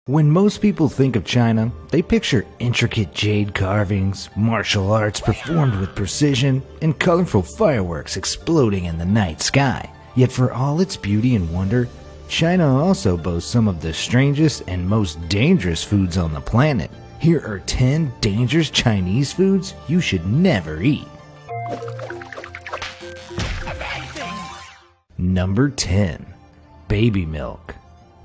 When most people think of China, they picture intricate jade carvings, martial arts performed with precision, and colorful fireworks exploding in the night sky. Yet for all its beauty and wonder, China also boasts some of the strangest and most dangerous foods on the planet. Here are 10 dangerous Chinese foods you should never eat. Number 10. Baby milk.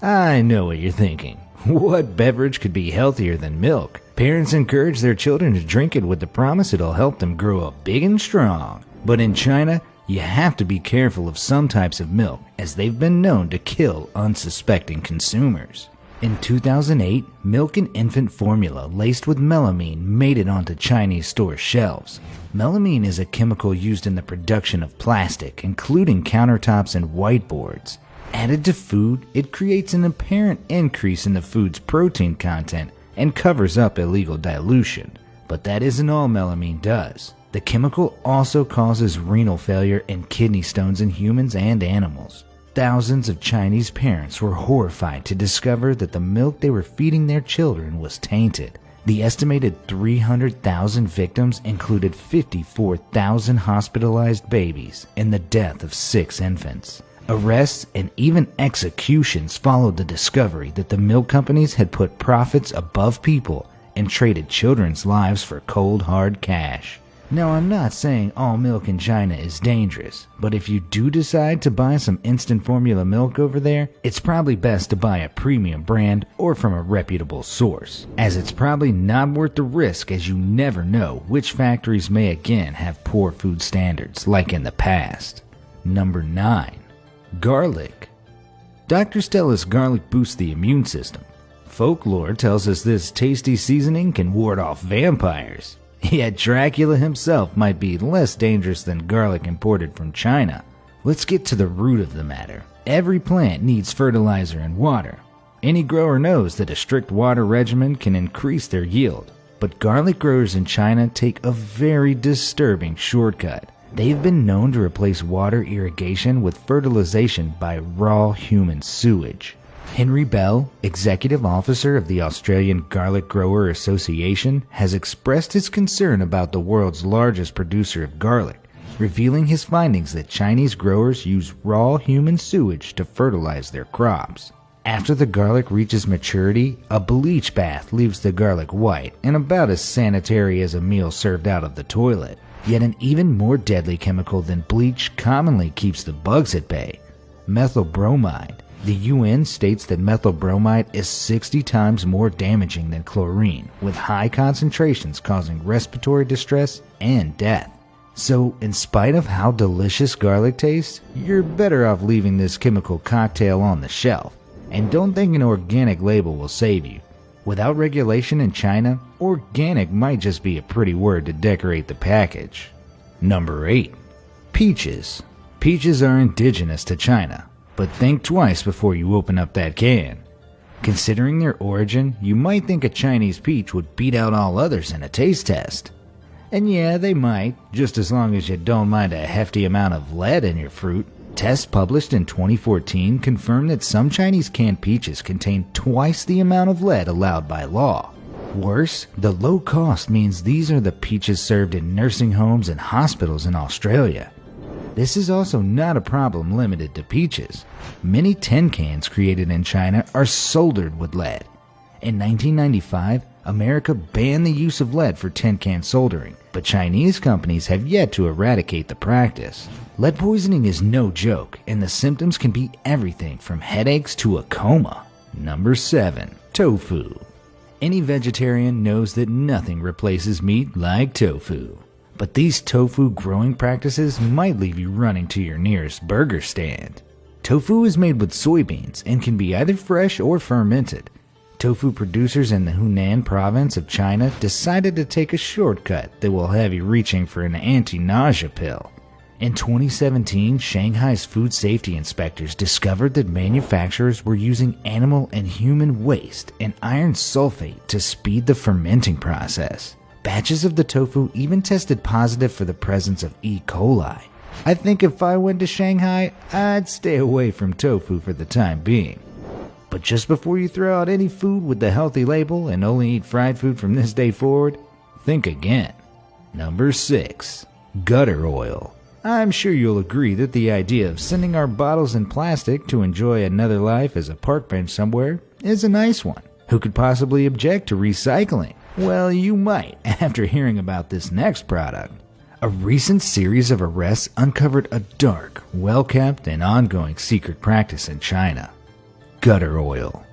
I know what you're thinking. What beverage could be healthier than milk? Parents encourage their children to drink it with the promise it'll help them grow up big and strong. But in China, you have to be careful of some types of milk, as they've been known to kill unsuspecting consumers. In 2008, milk and infant formula laced with melamine made it onto Chinese store shelves. Melamine is a chemical used in the production of plastic, including countertops and whiteboards. Added to food, it creates an apparent increase in the food's protein content and covers up illegal dilution. But that isn't all melamine does. The chemical also causes renal failure and kidney stones in humans and animals. Thousands of Chinese parents were horrified to discover that the milk they were feeding their children was tainted. The estimated 300,000 victims included 54,000 hospitalized babies and the death of 6 infants. Arrests and even executions followed the discovery that the milk companies had put profits above people and traded children's lives for cold hard cash. Now, I'm not saying all milk in China is dangerous, but if you do decide to buy some instant formula milk over there, it's probably best to buy a premium brand or from a reputable source, as it's probably not worth the risk, as you never know which factories may again have poor food standards like in the past. Number 9. Garlic. Doctors tell us garlic boosts the immune system. Folklore tells us this tasty seasoning can ward off vampires. Yet Dracula himself might be less dangerous than garlic imported from China. Let's get to the root of the matter. Every plant needs fertilizer and water. Any grower knows that a strict water regimen can increase their yield. But garlic growers in China take a very disturbing shortcut. They've been known to replace water irrigation with fertilization by raw human sewage. Henry Bell, executive officer of the Australian Garlic Grower Association, has expressed his concern about the world's largest producer of garlic, revealing his findings that Chinese growers use raw human sewage to fertilize their crops. After the garlic reaches maturity, a bleach bath leaves the garlic white and about as sanitary as a meal served out of the toilet. Yet an even more deadly chemical than bleach commonly keeps the bugs at bay: methyl bromide. The UN states that methyl bromide is 60 times more damaging than chlorine, with high concentrations causing respiratory distress and death. So, in spite of how delicious garlic tastes, you're better off leaving this chemical cocktail on the shelf. And don't think an organic label will save you. Without regulation in China, organic might just be a pretty word to decorate the package. Number 8. Peaches. Peaches are indigenous to China, but think twice before you open up that can. Considering their origin, you might think a Chinese peach would beat out all others in a taste test. And yeah, they might, just as long as you don't mind a hefty amount of lead in your fruit. Tests published in 2014 confirmed that some Chinese canned peaches contain twice the amount of lead allowed by law. Worse, the low cost means these are the peaches served in nursing homes and hospitals in Australia. This is also not a problem limited to peaches. Many tin cans created in China are soldered with lead. In 1995, America banned the use of lead for tin can soldering, but Chinese companies have yet to eradicate the practice. Lead poisoning is no joke, and the symptoms can be everything from headaches to a coma. Number 7. Tofu. Any vegetarian knows that nothing replaces meat like tofu. But these tofu growing practices might leave you running to your nearest burger stand. Tofu is made with soybeans and can be either fresh or fermented. Tofu producers in the Hunan province of China decided to take a shortcut that will have you reaching for an anti-nausea pill. In 2017, Shanghai's food safety inspectors discovered that manufacturers were using animal and human waste and iron sulfate to speed the fermenting process. Batches of the tofu even tested positive for the presence of E. coli. I think if I went to Shanghai, I'd stay away from tofu for the time being. But just before you throw out any food with the healthy label and only eat fried food from this day forward, think again. Number 6. Gutter oil. I'm sure you'll agree that the idea of sending our bottles in plastic to enjoy another life as a park bench somewhere is a nice one. Who could possibly object to recycling? Well, you might after hearing about this next product. A recent series of arrests uncovered a dark, well-kept, and ongoing secret practice in China. Gutter oil.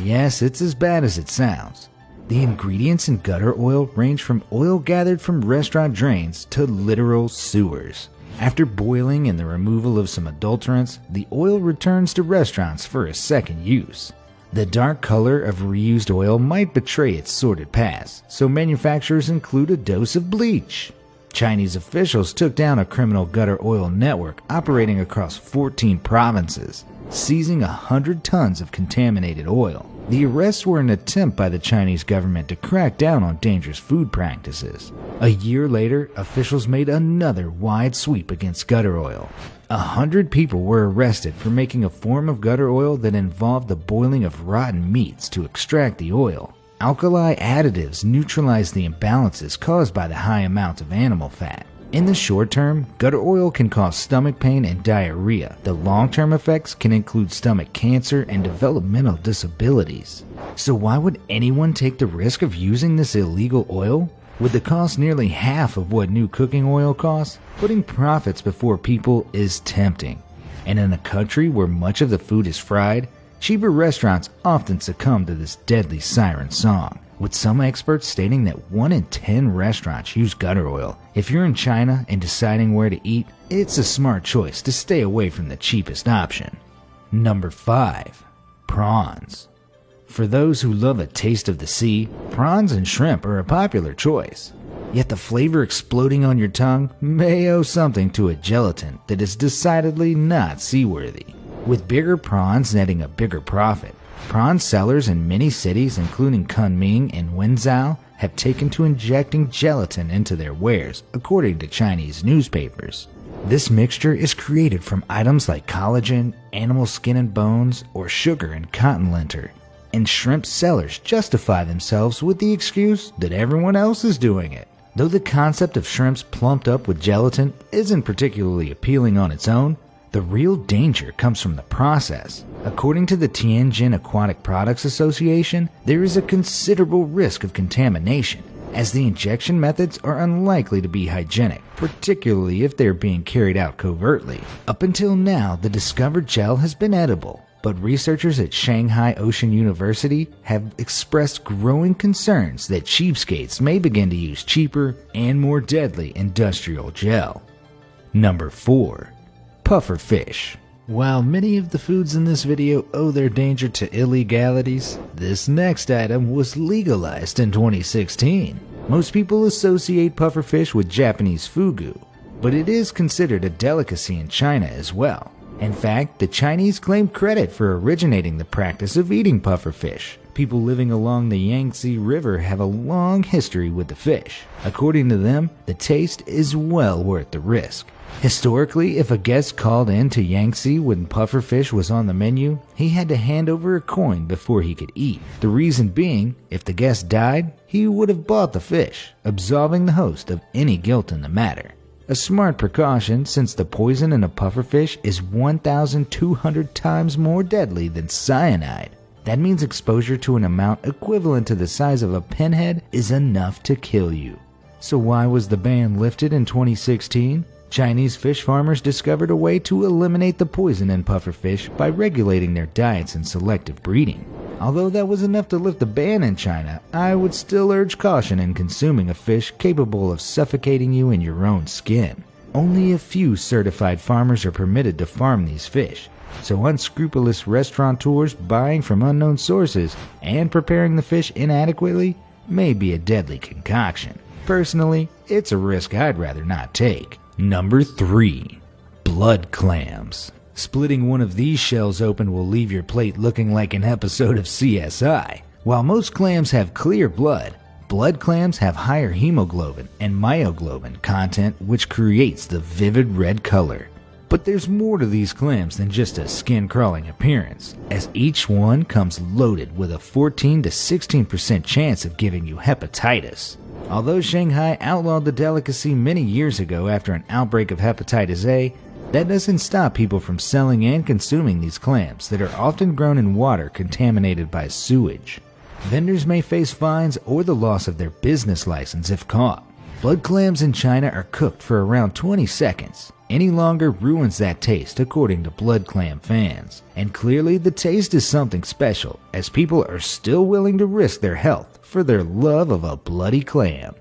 Yes, it's as bad as it sounds. The ingredients in gutter oil range from oil gathered from restaurant drains to literal sewers. After boiling and the removal of some adulterants, the oil returns to restaurants for a second use. The dark color of reused oil might betray its sordid past, so manufacturers include a dose of bleach. Chinese officials took down a criminal gutter oil network operating across 14 provinces, seizing 100 tons of contaminated oil. The arrests were an attempt by the Chinese government to crack down on dangerous food practices. A year later, officials made another wide sweep against gutter oil. 100 people were arrested for making a form of gutter oil that involved the boiling of rotten meats to extract the oil. Alkali additives neutralize the imbalances caused by the high amount of animal fat. In the short term, gutter oil can cause stomach pain and diarrhea. The long-term effects can include stomach cancer and developmental disabilities. So why would anyone take the risk of using this illegal oil? With the cost nearly half of what new cooking oil costs, putting profits before people is tempting. And in a country where much of the food is fried, cheaper restaurants often succumb to this deadly siren song, with some experts stating that 1 in 10 restaurants use gutter oil. If you're in China and deciding where to eat, it's a smart choice to stay away from the cheapest option. Number 5. Prawns. For those who love a taste of the sea, prawns and shrimp are a popular choice. Yet the flavor exploding on your tongue may owe something to a gelatin that is decidedly not seaworthy. With bigger prawns netting a bigger profit, prawn sellers in many cities, including Kunming and Wenzhou, have taken to injecting gelatin into their wares, according to Chinese newspapers. This mixture is created from items like collagen, animal skin and bones, or sugar and cotton linter, and shrimp sellers justify themselves with the excuse that everyone else is doing it. Though the concept of shrimps plumped up with gelatin isn't particularly appealing on its own, the real danger comes from the process. According to the Tianjin Aquatic Products Association, there is a considerable risk of contamination, as the injection methods are unlikely to be hygienic, particularly if they're being carried out covertly. Up until now, the discovered gel has been edible, but researchers at Shanghai Ocean University have expressed growing concerns that cheapskates may begin to use cheaper and more deadly industrial gel. Number 4. Puffer fish. While many of the foods in this video owe their danger to illegalities, this next item was legalized in 2016. Most people associate puffer fish with Japanese fugu, but it is considered a delicacy in China as well. In fact, the Chinese claim credit for originating the practice of eating puffer fish. People living along the Yangtze River have a long history with the fish. According to them, the taste is well worth the risk. Historically, if a guest called in to Yangtze when puffer fish was on the menu, he had to hand over a coin before he could eat. The reason being, if the guest died, he would have bought the fish, absolving the host of any guilt in the matter. A smart precaution, since the poison in a puffer fish is 1,200 times more deadly than cyanide. That means exposure to an amount equivalent to the size of a pinhead is enough to kill you. So why was the ban lifted in 2016? Chinese fish farmers discovered a way to eliminate the poison in puffer fish by regulating their diets and selective breeding. Although that was enough to lift the ban in China, I would still urge caution in consuming a fish capable of suffocating you in your own skin. Only a few certified farmers are permitted to farm these fish, so unscrupulous restaurateurs buying from unknown sources and preparing the fish inadequately may be a deadly concoction. Personally, it's a risk I'd rather not take. Number 3. Blood clams. Splitting one of these shells open will leave your plate looking like an episode of CSI. While most clams have clear blood, blood clams have higher hemoglobin and myoglobin content, which creates the vivid red color. But there's more to these clams than just a skin-crawling appearance, as each one comes loaded with a 14 to 16% chance of giving you hepatitis. Although Shanghai outlawed the delicacy many years ago after an outbreak of hepatitis A, that doesn't stop people from selling and consuming these clams that are often grown in water contaminated by sewage. Vendors may face fines or the loss of their business license if caught. Blood clams in China are cooked for around 20 seconds. Any longer ruins that taste, according to blood clam fans. And clearly the taste is something special, as people are still willing to risk their health for their love of a bloody clam.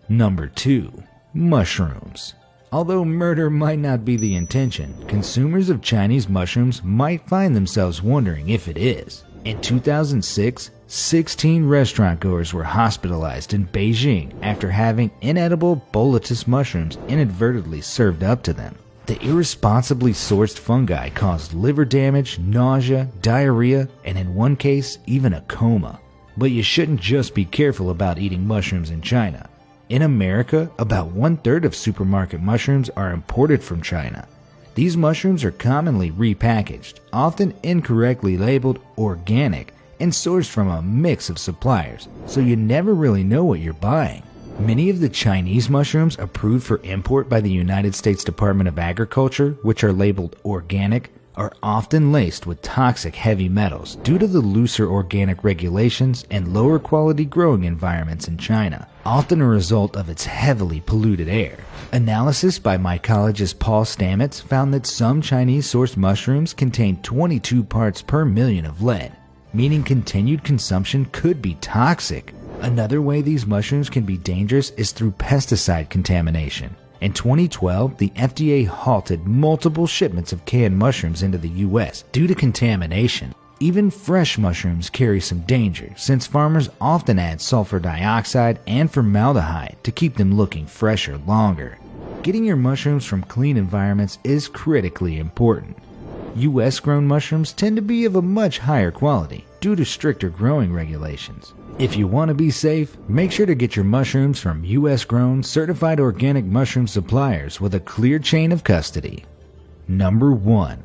Number 2. Mushrooms. Although murder might not be the intention, consumers of Chinese mushrooms might find themselves wondering if it is. In 2006, 16 restaurant-goers were hospitalized in Beijing after having inedible bolitous mushrooms inadvertently served up to them. The irresponsibly sourced fungi caused liver damage, nausea, diarrhea, and in one case, even a coma. But you shouldn't just be careful about eating mushrooms in China. In America, about 1/3 of supermarket mushrooms are imported from China. These mushrooms are commonly repackaged, often incorrectly labeled organic, and sourced from a mix of suppliers, so you never really know what you're buying. Many of the Chinese mushrooms approved for import by the United States Department of Agriculture, which are labeled organic, are often laced with toxic heavy metals due to the looser organic regulations and lower quality growing environments in China, often a result of its heavily polluted air. Analysis by mycologist Paul Stamets found that some Chinese-sourced mushrooms contain 22 parts per million of lead, meaning continued consumption could be toxic. Another way these mushrooms can be dangerous is through pesticide contamination. In 2012, the FDA halted multiple shipments of canned mushrooms into the U.S. due to contamination. Even fresh mushrooms carry some danger, since farmers often add sulfur dioxide and formaldehyde to keep them looking fresher longer. Getting your mushrooms from clean environments is critically important. U.S.-grown mushrooms tend to be of a much higher quality due to stricter growing regulations. If you want to be safe, make sure to get your mushrooms from U.S.-grown, certified organic mushroom suppliers with a clear chain of custody. Number 1.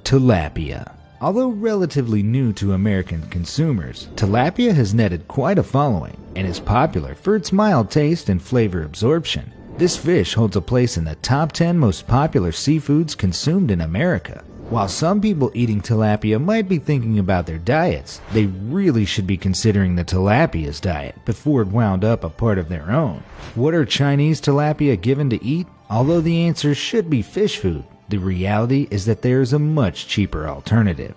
Tilapia. Although relatively new to American consumers, tilapia has netted quite a following and is popular for its mild taste and flavor absorption. This fish holds a place in the top 10 most popular seafoods consumed in America. While some people eating tilapia might be thinking about their diets, they really should be considering the tilapia's diet before it wound up a part of their own. What are Chinese tilapia given to eat? Although the answer should be fish food, the reality is that there is a much cheaper alternative.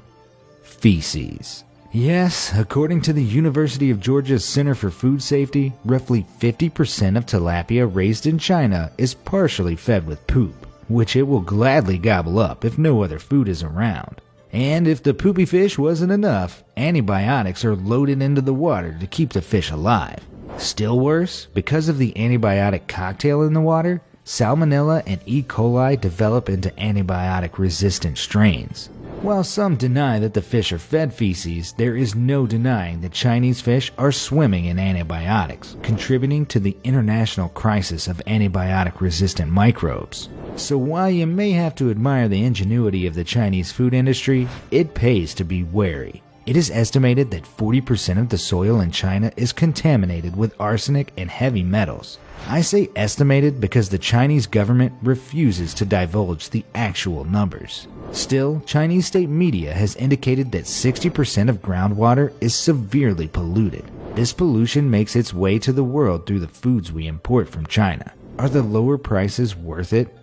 Feces. Yes, according to the University of Georgia's Center for Food Safety, roughly 50% of tilapia raised in China is partially fed with poop, which it will gladly gobble up if no other food is around. And if the poopy fish wasn't enough, antibiotics are loaded into the water to keep the fish alive. Still worse, because of the antibiotic cocktail in the water, Salmonella and E. coli develop into antibiotic-resistant strains. While some deny that the fish are fed feces, there is no denying that Chinese fish are swimming in antibiotics, contributing to the international crisis of antibiotic-resistant microbes. So while you may have to admire the ingenuity of the Chinese food industry, it pays to be wary. It is estimated that 40% of the soil in China is contaminated with arsenic and heavy metals. I say estimated because the Chinese government refuses to divulge the actual numbers. Still, Chinese state media has indicated that 60% of groundwater is severely polluted. This pollution makes its way to the world through the foods we import from China. Are the lower prices worth it?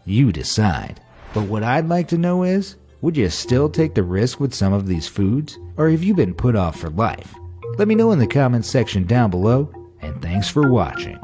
You decide. But what I'd like to know is, would you still take the risk with some of these foods, or have you been put off for life? Let me know in the comments section down below, and thanks for watching.